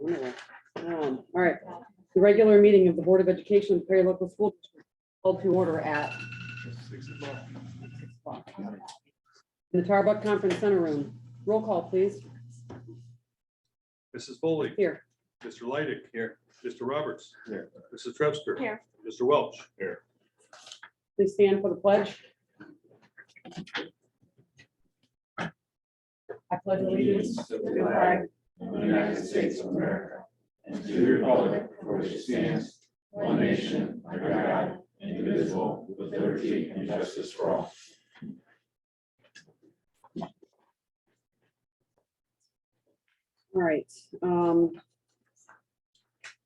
All right, the regular meeting of the Board of Education of Perry Local School District called to order at 6 o'clock. In the Tarbuck Conference Center Room. Roll call, please. Mrs. Foley. Here. Mr. Leidig. Here. Mr. Roberts. Here. Mrs. Trebsker. Here. Mr. Welch. Here. Please stand for the pledge. I pledge allegiance to the flag of the United States of America and to the republic for which it stands, one nation, under God, indivisible, with liberty and justice for all. All right.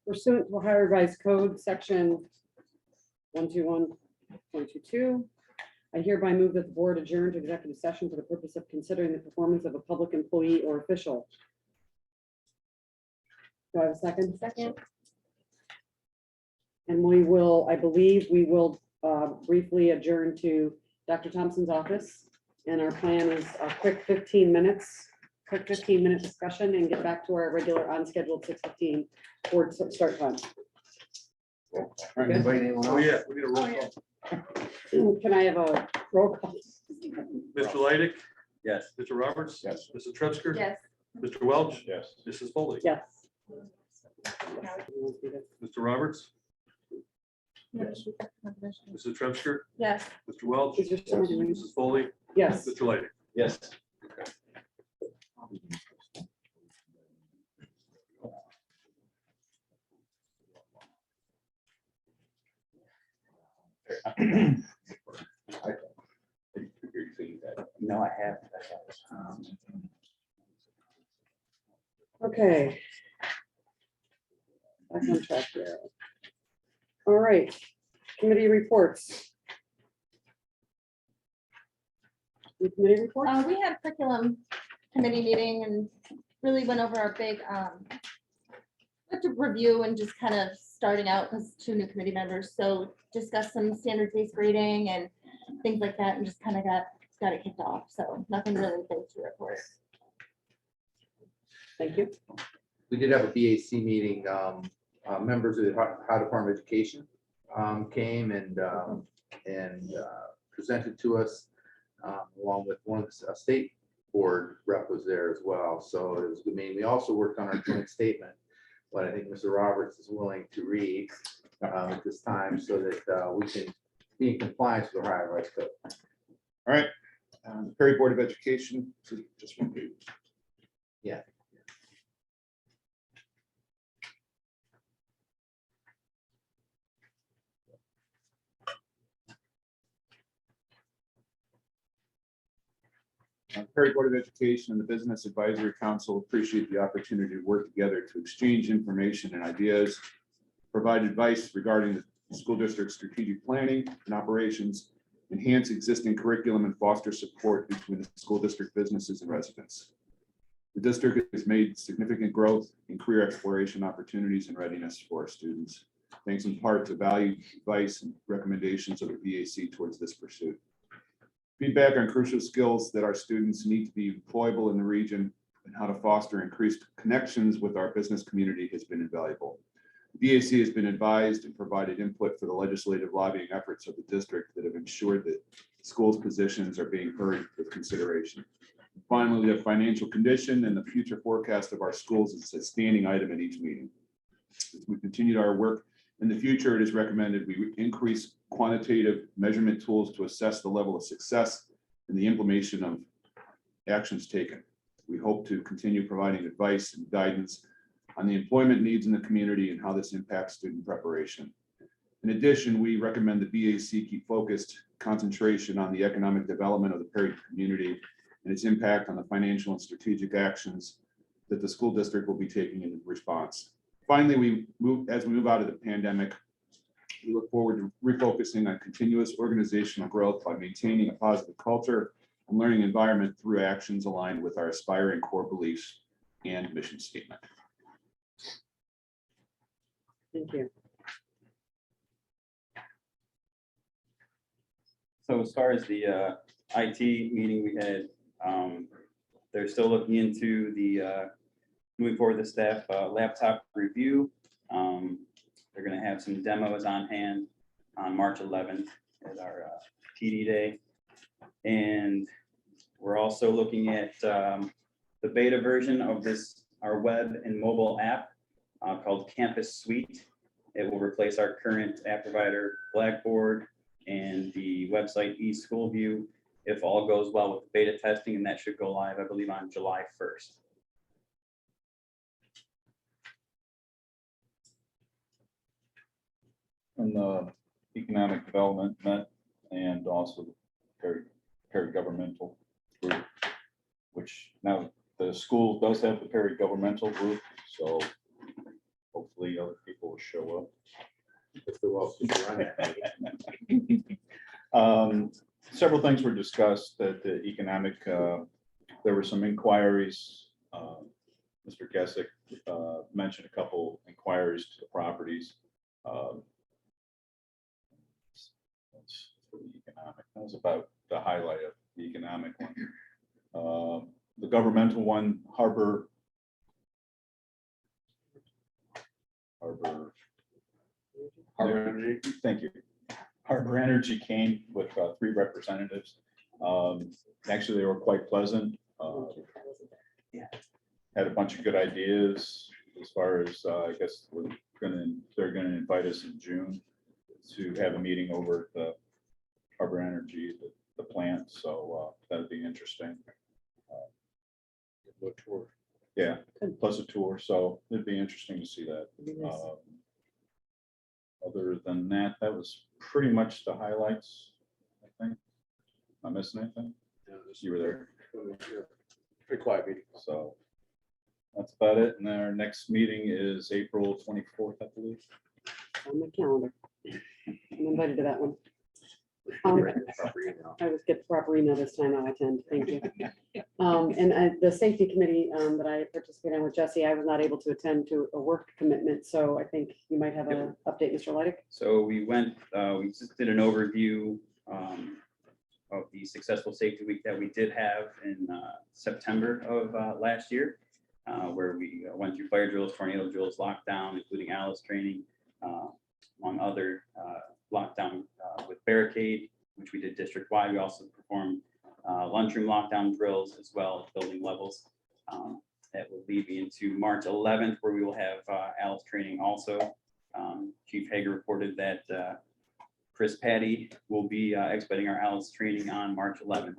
Pursuant to Ohio Revised Code, section 121.22, I hereby move that the board adjourn to executive session for the purpose of considering the performance of a public employee or official. Do I have a second? Second. And we will, I believe we will briefly adjourn to Dr. Thompson's office. And our plan is a quick 15-minute discussion and get back to our regular unscheduled 6:15 board start time. Oh, yeah, we need a roll call. Can I have a roll call? Mr. Leidig. Yes. Mr. Roberts. Yes. Mrs. Trebsker. Yes. Mr. Welch. Yes. Mrs. Foley. Yes. Mr. Roberts. Yes. Mrs. Trebsker. Yes. Mr. Welch. Is there somebody- Mrs. Foley. Yes. Mr. Leidig. Yes. No, I have. Okay. Back on track here. All right, committee reports. Any committee reports? We had a curriculum committee meeting and really went over our big, to review and just kind of starting out as 2 new committee members. So discuss some standards-based grading and things like that and just kind of got it kicked off. So nothing really big to report. Thank you. We did have a BAC meeting. Members of the Ohio Department of Education came and presented to us, along with one of the state board rep was there as well. So it was, I mean, we also worked on our joint statement, but I think Mr. Roberts is willing to read at this time so that we can be in compliance with the Ohio Rights Code. All right. The Perry Board of Education, just one page. Yeah. Perry Board of Education and the Business Advisory Council appreciate the opportunity to work together to exchange information and ideas, provide advice regarding the school district's strategic planning and operations, enhance existing curriculum, and foster support between the school district businesses and residents. The district has made significant growth in career exploration opportunities and readiness for our students, thanks in part to valued advice and recommendations of the BAC towards this pursuit. Feedback on crucial skills that our students need to be employable in the region and how to foster increased connections with our business community has been invaluable. The BAC has been advised and provided input for the legislative lobbying efforts of the district that have ensured that schools' positions are being heard with consideration. Finally, the financial condition and the future forecast of our schools is a standing item at each meeting. As we continued our work in the future, it is recommended we increase quantitative measurement tools to assess the level of success in the implementation of actions taken. We hope to continue providing advice and guidance on the employment needs in the community and how this impacts student preparation. In addition, we recommend the BAC keep focused concentration on the economic development of the Perry community and its impact on the financial and strategic actions that the school district will be taking in response. Finally, as we move out of the pandemic, we look forward to refocusing on continuous organizational growth by maintaining a positive culture and learning environment through actions aligned with our aspiring core beliefs and mission statement. Thank you. So as far as the IT meeting we had, they're still looking into the moving forward, the staff laptop review. They're gonna have some demos on hand on March 11th at our PD day. And we're also looking at the beta version of this, our web and mobile app called Campus Suite. It will replace our current app provider, Blackboard, and the website eSchoolView, if all goes well with beta testing, and that should go live, I believe, on July 1st. And the economic development met, and also the paragovernmental group, which now the school does have the paragovernmental group, so hopefully other people will show up. Mr. Welch, did you run that meeting? Several things were discussed at the economic, there were some inquiries. Mr. Gesick mentioned a couple inquiries to the properties. That's for the economic. That was about the highlight of the economic one. The governmental one, Harbor Energy. Thank you. Harbor Energy came with 3 representatives. Actually, they were quite pleasant. Had a bunch of good ideas as far as I guess they're gonna invite us in June to have a meeting over at the Harbor Energy, the plant. So that'd be interesting. Tour. Yeah, plus a tour. So it'd be interesting to see that. It'd be nice. Other than that, that was pretty much the highlights, I think. Am I missing anything? You were there. Pretty quiet meeting. So that's about it. And our next meeting is April 24th, I believe. On the calendar. I'm invited to that one. I always get the proper email this time. I'll attend. Thank you. And the safety committee that I participated in with Jesse, I was not able to attend to a work commitment. So I think you might have an update, Mr. Leidick. So we just did an overview of the successful safety week that we did have in September of last year, where we went through fire drills, tornado drills, lockdown, including Alice training, among other lockdown with barricade, which we did district-wide. We also performed lunchroom lockdown drills as well as building levels. That will lead me into March 11th, where we will have Alice training also. Chief Hager reported that Chris Patty will be expediting our Alice training on March 11th.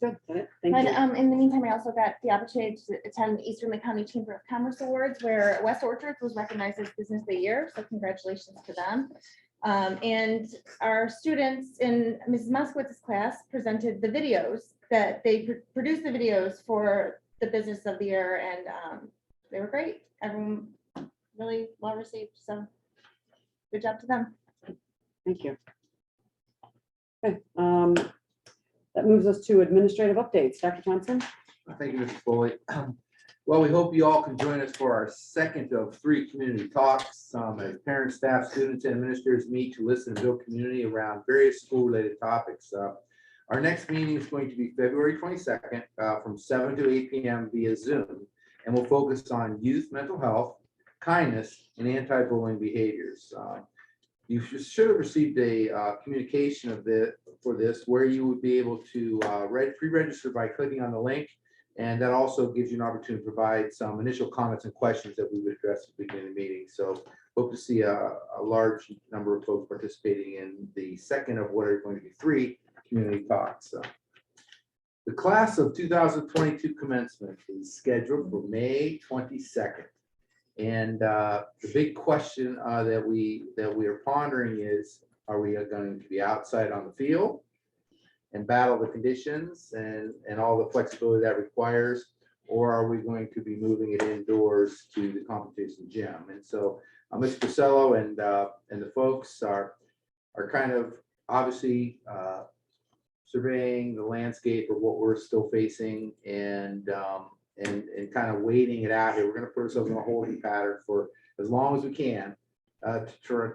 Good. Thank And you. in the meantime, I also got the opportunity to attend the Eastern Lake County Chamber of Commerce Awards, where West Orchard was recognized as Business of the Year. So congratulations to them. And our students in Mrs. Moskowitz's class presented the videos that they produced the videos for the Business of the Year, and they were great. Everyone really well received. So good job to them. Thank you. Okay. That moves us to administrative updates. Dr. Thompson? Thank you, Mr. Foley. Well, we hope you all can join us for our second of 3 community talks. As parents, staff, students, and administrators meet to listen and build community around various school-related topics. Our next meeting is going to be February 22nd from 7 to 8 p.m. via Zoom, and we'll focus on youth mental health, kindness, and anti-bullying behaviors. You should have received a communication for this, where you would be able to pre-register by clicking on the link. And that also gives you an opportunity to provide some initial comments and questions that we would address at the beginning of the meeting. So hope to see a large number of folks participating in the second of what are going to be 3 community talks. The class of 2022 commencement is scheduled for May 22nd. And the big question that we are pondering is, are we going to be outside on the field and battle the conditions and all the flexibility that requires, or are we going to be moving it indoors to the competition gym? And so Mr. Pacello and the folks are kind of obviously surveying the landscape of what we're still facing and kind of waiting it out here. We're going to put ourselves in a holding pattern for as long as we can to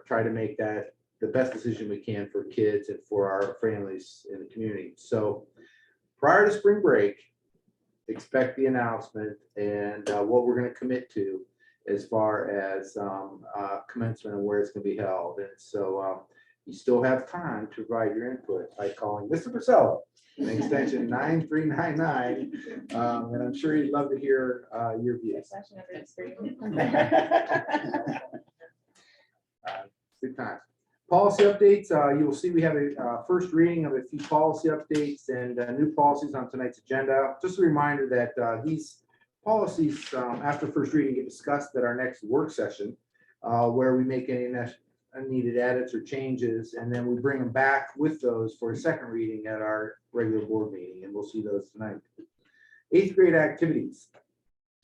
try to make that the best decision we can for kids and for our families in the community. So prior to spring break, expect the announcement and what we're going to commit to as far as commencement and where it's going to be held. And so you still have time to provide your input by calling Mr. Purcell, an extension 9399. And I'm sure he'd love to hear your views. Good times. Policy updates, you will see we have a first reading of a few policy updates and new policies on tonight's agenda. Just a reminder that these policies after first reading get discussed at our next work session where we make any needed edits or changes, and then we bring them back with those for a second reading at our regular board meeting, and we'll see those tonight. 8th grade activities.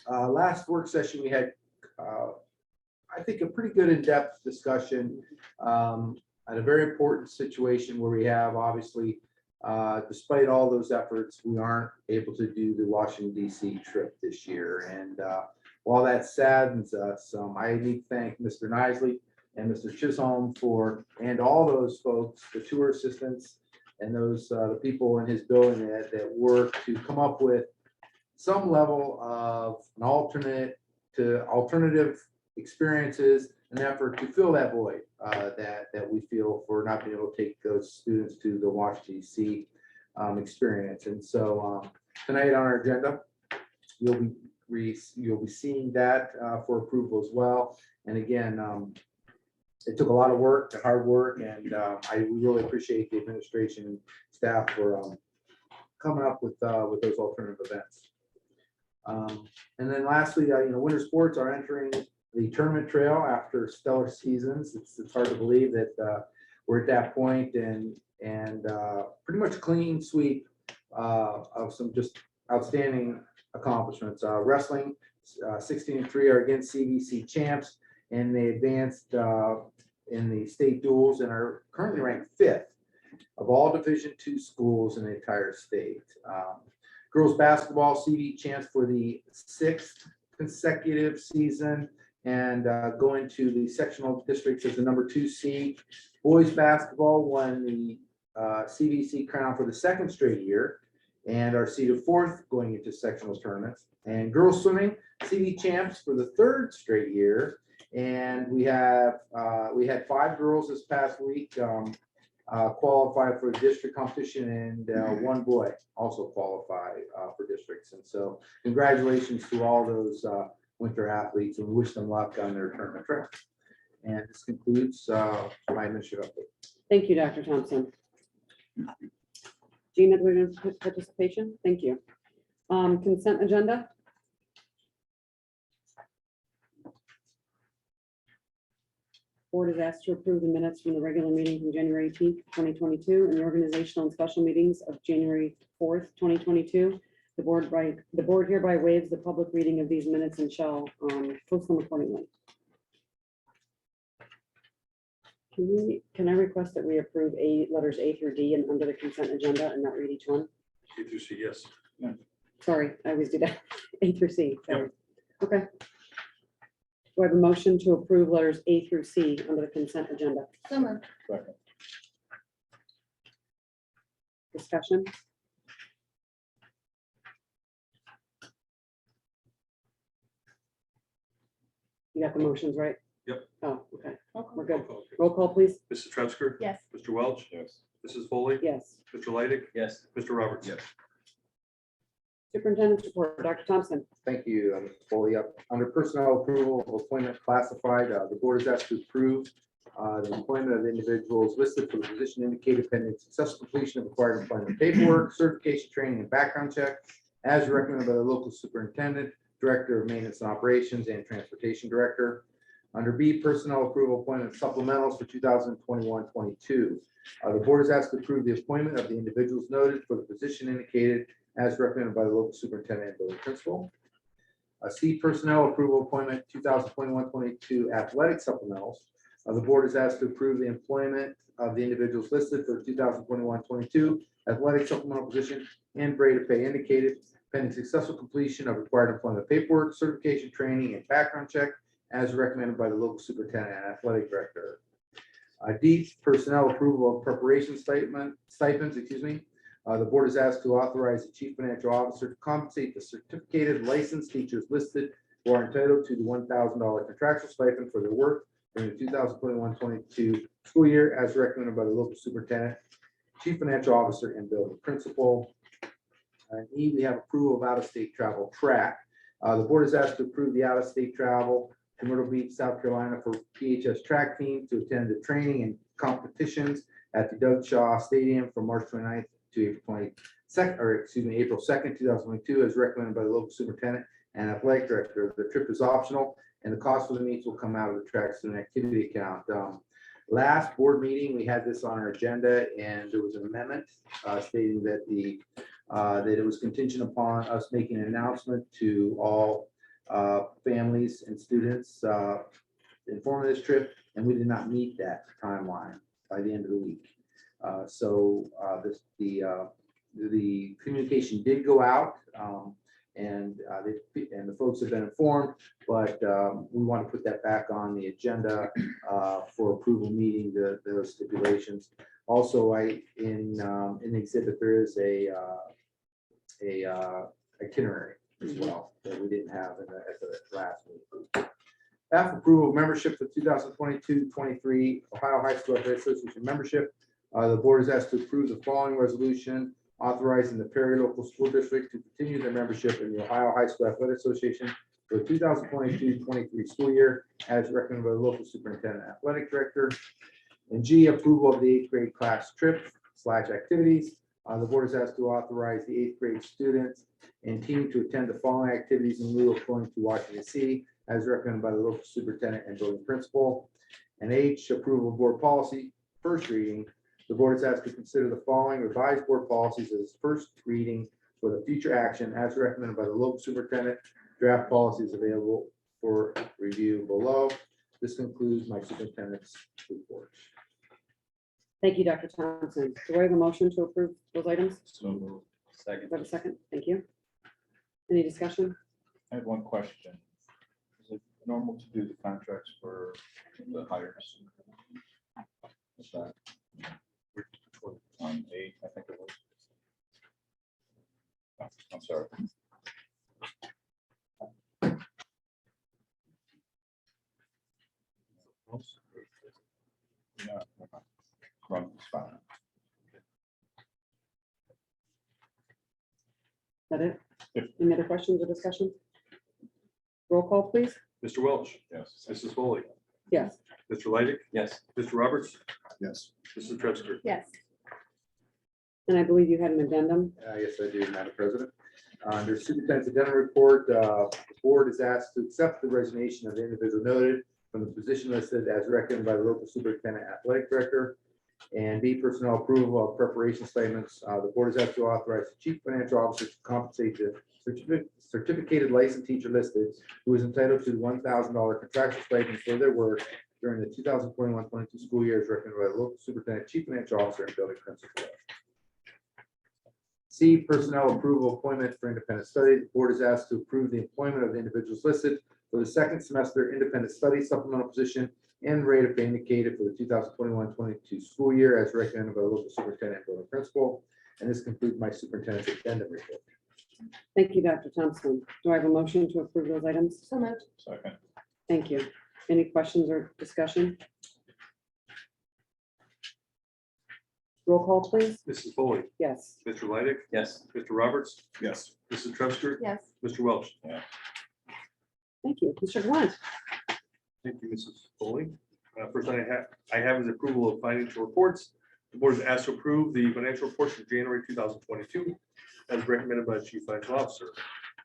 Last work session, we had I think a pretty good in-depth discussion at a very important situation where we have obviously, despite all those efforts, we aren't able to do the Washington DC trip this year. And while that saddens us, I need to thank Mr. Nisley and Mr. Chisholm and all those folks, the tour assistants and those the people in his building that work to come up with some level of an alternative experiences, an effort to fill that void that we feel for not being able to take those students to the Washington DC experience. And so tonight on our agenda, you'll be seeing that for approval as well. And again, it took a lot of work, hard work, and I really appreciate the administration and staff for coming up with those alternative events. And then lastly, winter sports are entering the tournament trail after stellar seasons. It's hard to believe that we're at that point, and pretty much clean sweep of some just outstanding accomplishments. Wrestling, 16-3 are against CVC champs, and they advanced in the state duels and are currently ranked 5th of all Division II schools in the entire state. Girls basketball, CV champs for the 6th consecutive season, and going to the sectional districts as the number 2 seed. Boys basketball won the CVC crown for the 2nd straight year and are seeded 4th going into sectional tournaments. And girls swimming, CV champs for the 3rd straight year. And we had 5 girls this past week qualify for district competition, and 1 boy also qualify for districts. And so congratulations to all those winter athletes, and we wish them luck on their tournament trip. And this concludes my administrative update. Thank you, Dr. Thompson. Gina, do we have participation? Thank you. Consent agenda. Board is asked to approve the minutes from the regular meeting from January 18th, 2022, and the organizational and special meetings of January 4th, 2022. The board hereby waives the public reading of these minutes and shall post them accordingly. Can I request that we approve letters A through D and under the consent agenda and not read each one? A through C, yes. Sorry, I always do that. A through C. Sorry. Okay. Do I have a motion to approve letters A through C under the consent agenda? So moved. Second. Discussion? You got the motions, right? Yep. Oh, okay. We're good. Okay. Roll call, please. Mrs. Trumpster. Yes. Mr. Welch. Yes. Mrs. Foley. Yes. Mr. Leidig. Yes. Mr. Roberts. Yes. Superintendent's report, Dr. Thompson. Thank you, Mr. Foley. Under personnel approval of appointment classified, the board is asked to approve the employment of individuals listed for the position indicated pending successful completion of required employment paperwork, certification, training, and background check, as recommended by the local superintendent, director of maintenance and operations, and transportation director. Under B, personnel approval appointment supplementals for 2021-22. The board is asked to approve the appointment of the individuals noted for the position indicated as recommended by the local superintendent and building principal. C, personnel approval appointment 2021-22 athletic supplementals. The board is asked to approve the employment of the individuals listed for 2021-22 athletic supplemental position and rate of pay indicated pending successful completion of required employment paperwork, certification, training, and background check as recommended by the local superintendent and athletic director. D, personnel approval of preparation stipends, The board is asked to authorize the chief financial officer to compensate the certificated licensed teachers listed who are entitled to the $1,000 contractual stipend for their work during the 2021-22 school year as recommended by the local superintendent, chief financial officer, and building principal. And E, we have approval of out-of-state travel track. The board is asked to approve the out-of-state travel to Myrtle Beach, South Carolina for PHS track team to attend the training and competitions at the Doug Shaw Stadium from March 29th to April 2nd, 2022, as recommended by the local superintendent and athletic director. The trip is optional and the cost for the meets will come out of the track student activity account. Last board meeting, we had this on our agenda and there was an amendment stating that that it was contingent upon us making an announcement to all families and students informing this trip, and we did not meet that timeline by the end of the week. The communication did go out, and the folks have been informed, but we want to put that back on the agenda for approval, meeting those stipulations. Also, in the exhibit there is a itinerary as well that we didn't have at the last meeting. F, approval of membership for 2022-23 Ohio High School Athletic Association membership. The board is asked to approve the following resolution authorizing the Perry Local School District to continue their membership in the Ohio High School Athletic Association for the 2022-23 school year as recommended by the local superintendent and athletic director. And G, approval of the 8th grade class trip / activities. The board is asked to authorize the 8th grade students and team to attend the following activities in lieu of going to Washington DC as recommended by the local superintendent and building principal. And H, approval of board policy, first reading. The board is asked to consider the following revised board policies as first reading for the future action as recommended by the local superintendent. Draft policies available for review below. This concludes my superintendent's report. Thank you, Dr. Thompson. Do I have a motion to approve those items? So moved. Second. Do I have a second? Thank you. Any discussion? I have one question. Is it normal to do the contracts for the hires? Is that on 8, I think it was? Oh, I'm sorry. No, wrong spot. Is that it? Any other questions or discussion? Roll call, please. Mr. Welch, Yes. Mrs. Foley, Yes. Mr. Leidig, Yes. Mr. Roberts, Yes. Mrs. Trevisker. Yes. And I believe you had an addendum. Yes, I do, Madam President. Under superintendent's addendum report, the board is asked to accept the resignation of the individual noted from the position listed as recommended by the local superintendent athletic director. And B, personnel approval of preparation statements. The board is asked to authorize the chief financial officer to compensate the certificated licensed teacher listed who is entitled to $1,000 contractual stipend for their work during the 2021-22 school year as recommended by the local superintendent, chief financial officer, and building principal. C, personnel approval appointment for independent study. The board is asked to approve the employment of the individuals listed for the second semester independent study supplemental position and rate of pay indicated for the 2021-22 school year as recommended by the local superintendent and building principal. And this concludes my superintendent's addendum report. Thank you, Dr. Thompson. Do I have a motion to approve those items? So moved. Second. Thank you. Any questions or discussion? Roll call, please. Mrs. Foley, Yes. Mr. Leidig, Yes. Mr. Roberts, Yes. Mrs. Trevisker, Yes. Mr. Welch. Thank you. Mr. Gallant. Thank you, Mrs. Foley. First I have is approval of financial reports. The board is asked to approve the financial reports for January 2022 as recommended by the chief financial officer.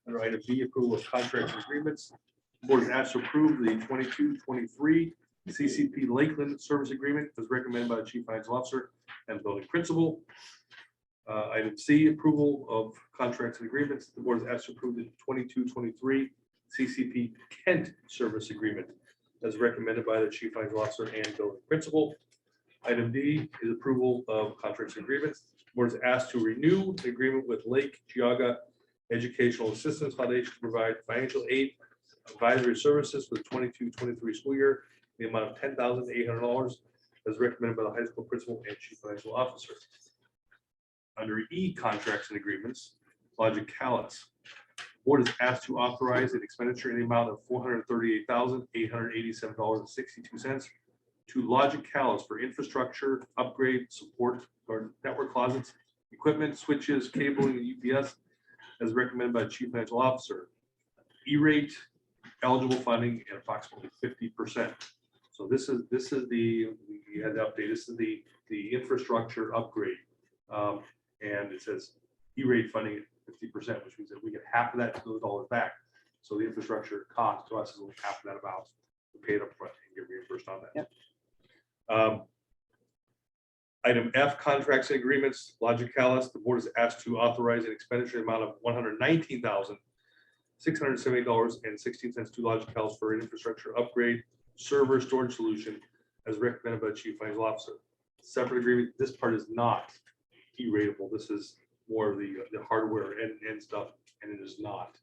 Under item B, approval of contracts and agreements. The board is asked to approve the 22-23 CCP Lakeland Service Agreement as recommended by the chief financial officer and building principal. Item C, approval of contracts and agreements. The board is asked to approve the 22-23 CCP Kent Service Agreement as recommended by the chief financial officer and building principal. Item D is approval of contracts and agreements. The board is asked to renew the agreement with Lake Geauga Educational Assistance Foundation to provide financial aid advisory services for the 22-23 school year, in the amount of $10,800 as recommended by the high school principal and chief financial officer. under E, contracts and agreements, Logic Callis. Board is asked to authorize an expenditure in the amount of $438,887.62 to Logic Callis for infrastructure, upgrade, support, or network closets, equipment, switches, cabling, and UPS, as recommended by the Chief Financial Officer. E-rate, eligible funding, and approximately 50%. So this is the, we had to update, this is the infrastructure upgrade. And it says E-rate funding at 50%, which means that we get half of that, those dollars back. So the infrastructure cost to us is only half of that amount. We pay it up front and get reimbursed on that. Yep. Item F, contracts and agreements, Logic Callis. The board is asked to authorize an expenditure amount of $119,670.16 to Logic Callis for an infrastructure upgrade, server storage solution, as recommended by the Chief Financial Officer. Separate agreement. This part is not E-ratable. This is more of the hardware and stuff, and it is not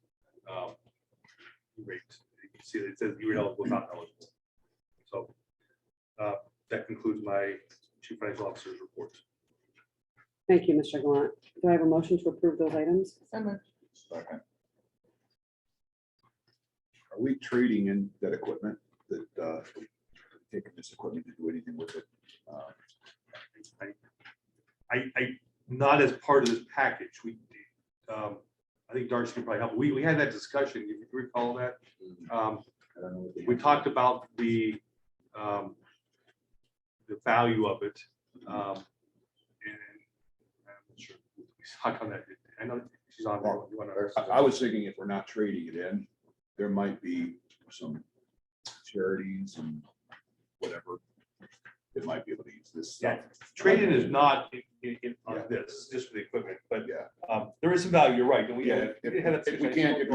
E-rate. You can see that it says E-rate eligible, not eligible. So that concludes my Chief Financial Officer's report. Thank you, Mr. Gallant. Do I have a motion to approve those items? So moved. Second. Are we trading in that equipment that, taking this equipment to do anything with it? I not as part of this package. We, I think Darcy can probably help. We had that discussion. You recall that? I don't know what they We have. talked about the value of it. And I'm not sure we talked on that. I know she's on there. You wanna- I was thinking if we're not trading it in, there might be some charities and whatever that might be able to use this stuff. Yeah, trading is not on Yeah. this, just for the equipment, but Yeah, there is some value. You're right. And we yeah. we had that If we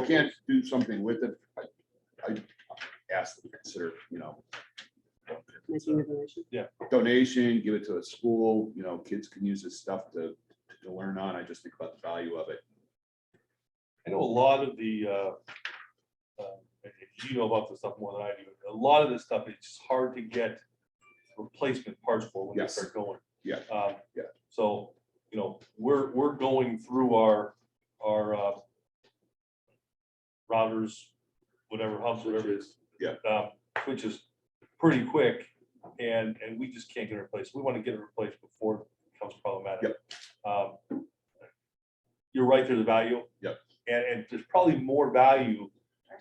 can't do something with it, I ask them to consider, Making a donation? donation, give it to a school, kids can use this stuff to learn on. I just think about the value of it. I know a lot of the, you know about this stuff more than I do. A lot of this stuff is just hard to get replacement parts for when they Yes. start going. Yeah. Yeah. So, we're going through our routers, whatever hubs, whatever it is. Yeah. Switches pretty quick, and we just can't get it replaced. We want to get it replaced before it becomes problematic. You're right, there's a value. Yep. And there's probably more value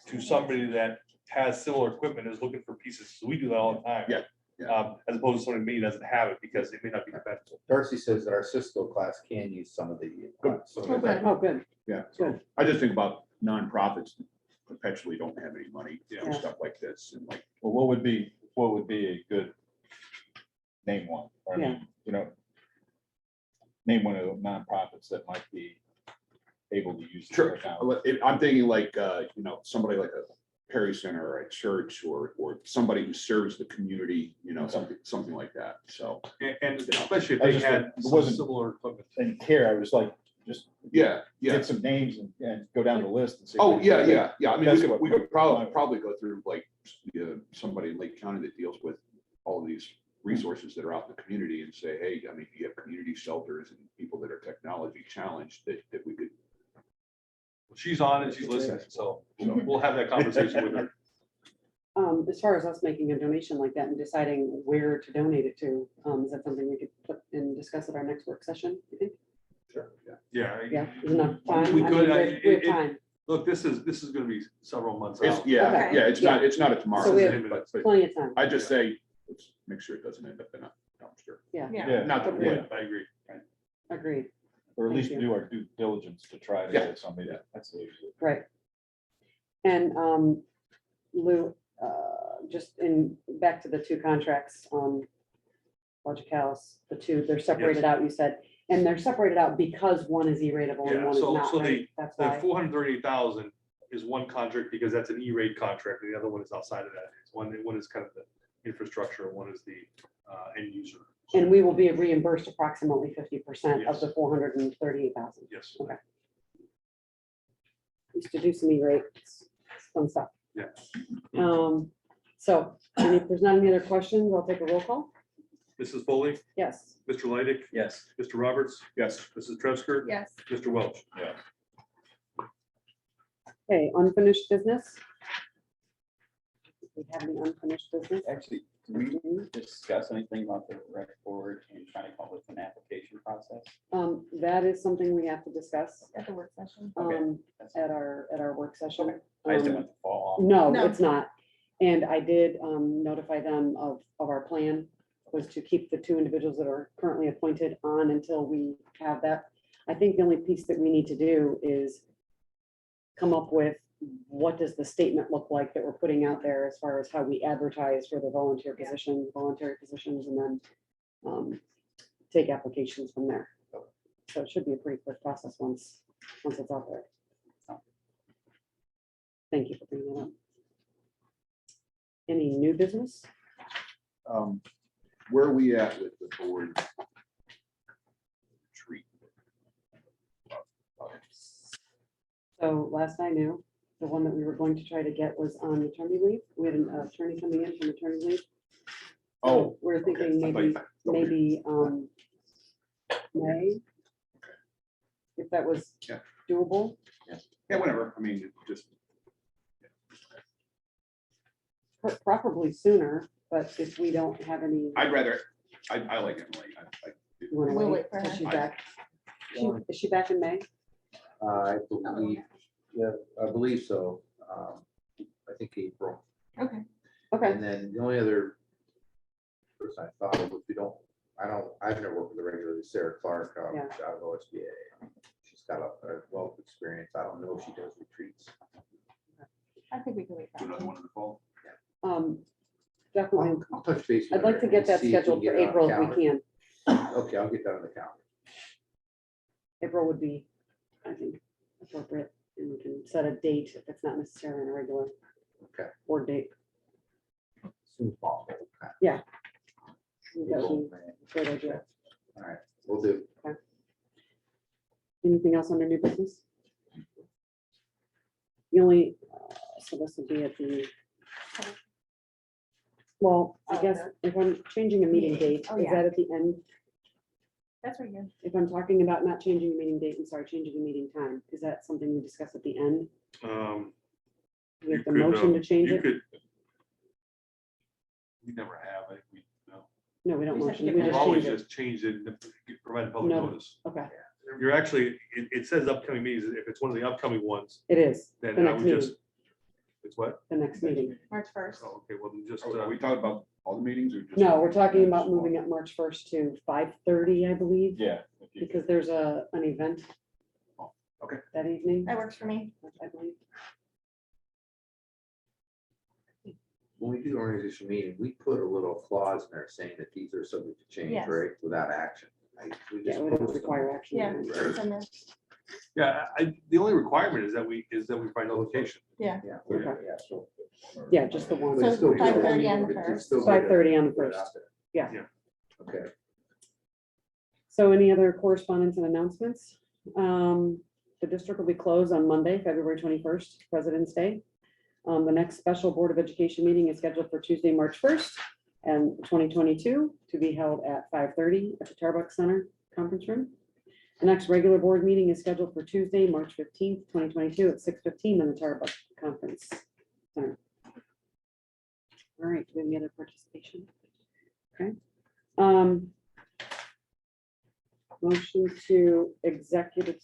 to somebody that has similar equipment and is looking for pieces. So we do that all the time. Yeah, yeah. As opposed to somebody maybe doesn't have it because it may not be compatible. Darcy says that our Cisco class can use some of the. so Oh, good. Oh, good. Yeah. Good. I just think about nonprofits that perpetually don't have any money for Yeah. stuff like this and like, Well, what would be a good name one? I mean, name one of the nonprofits that might be able to use. this sure, right now. I'm thinking like, somebody like a Perry Center or a church or somebody who serves the community, something like that. So, And especially if I they just- had it some wasn't- similar equipment. And here, I was like, just yeah, yeah. get some names and go down the list and see. Oh, yeah, yeah, yeah. I mean, That's we could, what- we could probably go through like somebody in Lake County that deals with all these resources that are out in the community and say, hey, I mean, you have community shelters and people that are technology challenged that we could. She's on and she's listening, so we'll have that conversation with her. As far as us making a donation like that and deciding where to donate it to, is that something we could put and discuss at our next work session, you think? Sure, yeah. Yeah. Yeah, is enough time? We I could, mean, we have it- time, Look, this is going to be several months It's, out. yeah, Okay. yeah, it's not a tomorrow. So we have but plenty of time. I just say, let's make sure it doesn't end up in a dumpster. Yeah. Yeah, Not that Yeah. would. I agree. Agreed, or at least Thank you. do our due diligence to try to Yeah. get somebody that's. right. And Lou, just back to the two contracts, Logicalis, the two, they're separated out, you said, and they're separated out because one is E-ratable and Yeah, one is so- not, so right? That's The why, 438,000 is one contract because that's an E-rate contract, and the other one is outside of that. It's one is kind of the infrastructure, and one is the end user. and we will be reimbursed approximately 50% of Yes. the 438,000. Yes. Used to do some E-rates, fun stuff. Yeah. So, if there's not any other questions, I'll take a roll call. Mrs. Foley, Yes. Mr. Leidig, Yes. Mr. Roberts, Yes. Mrs. Tresker, Yes. Mr. Welch. Yeah. Okay, unfinished business. Do we have any unfinished business? Actually, do we discuss anything about the rec board and trying to come up with an application process? That is something we have to discuss, At the work session. um, That's- at our work session. I just didn't Um, want to fall off. No, No. it's not. And I did notify them of our plan was to keep the two individuals that are currently appointed on until we have that. I think the only piece that we need to do is come up with what does the statement look like that we're putting out there as far as how we advertise for the voluntary positions, and then take applications from there. So it should be a pretty quick process once it's out there. Thank you for bringing that up. Any new business? Where are we at with the board retreat? So last I knew, the one that we were going to try to get was on maternity leave. We had an attorney coming in from maternity leave. Oh, We're thinking okay. maybe May. If that was Yeah. doable. Yeah, whatever. I mean, just, Preferably sooner, but if we don't have any. I'd rather, I like Emily. You wanna We'll wait wait for till her. she's back? Is she back in May? I believe, yeah, I believe so. I think April. Okay. Okay, And then the only other person I thought of, I've never worked with a regular, Sarah Clark, Yeah. out of OSBA. She's got a wealth of experience. I don't know if she does retreats. I think we can wait. for Another her. one in the fall. definitely. I'll touch base. with I'd like her to get and that see if we scheduled can for get it on April the if we calendar. can. Okay, I'll get that on the calendar. April would be, I think, appropriate, and we can set a date if it's not necessarily a regular Okay. board date. As soon as possible. Okay. That would April, be May. a great idea. All right, we'll do. Anything else under new business? The only, so this would be at the. Well, I Oh, guess okay. if I'm changing a meeting date, Oh, is yeah. that at the end? That's very good. If I'm talking about not changing the meeting date, I'm sorry, changing the meeting time, is that something we discuss at the end? We You have the could, motion to change you it? could, We never have, we, no. No, we don't We just motion, have we to you've just always change it. just changed it, and provide public No. notice. Okay, You're actually, it says upcoming meetings. If it's one of the upcoming ones, it is, the then I next would just, meeting, it's what? the next meeting. March 1st. Oh, okay, well, then just, Are we talking about all the meetings or just? No, we're talking about moving it March 1st to 5:30, I believe, Yeah. if you- because there's an event. Okay. That evening, That works for me. I believe. When we do the organization meeting, we put a little clause in there saying that these are subject to change, Yes. right, without action. We Yeah, just we don't post them. require action. Yeah. on it. It's in there. yeah, the only requirement is that we find a location. Yeah. Okay. Yeah, so. Yeah, just the one. But it's still good. 5:30 on the It's first. still good 5:30 to on the put it 1st. out there. Yeah. Yeah. Okay. So any other correspondence and announcements? The district will be closed on Monday, February 21st, President's Day. The next special Board of Education meeting is scheduled for Tuesday, March 1st, and 2022, to be held at 5:30 at the Tarbuck Center Conference Room. The next regular board meeting is scheduled for Tuesday, March 15th, 2022, at 6:15 in the Tarbuck Conference Center. All right, do we have any other participation? Okay. Motion to executive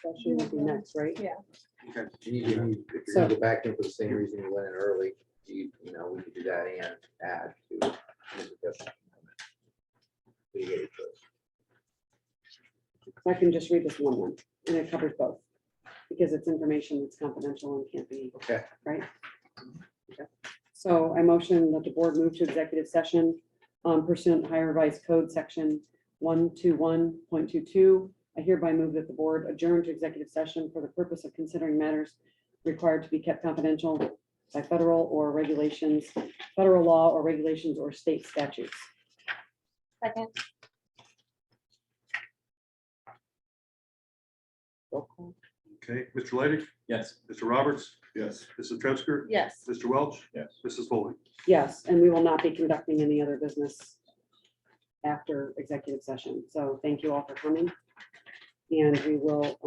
session will be next, right? Yeah. Okay. If you're So- gonna go back in for the same reason you went in early, we could do that and add to. We get it first. I can just read this one, and it covers both, because it's information that's confidential and can't be, Okay, right? Okay. So I motion that the board move to executive session pursuant to Higher Revised Code Section 121.22. I hereby move that the board adjourn to executive session for the purpose of considering matters required to be kept confidential by federal or regulations, federal law or regulations or state statutes. Second. Roll call. Okay, Mr. Leidig, Yes. Mr. Roberts, Yes. Mrs. Tresker, Yes. Mr. Welch, Yes. Mrs. Foley. Yes, and we will not be conducting any other business after executive session. So thank you all for coming. And we will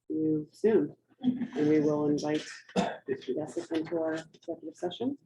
see you soon. And we will invite Jessica into our executive session.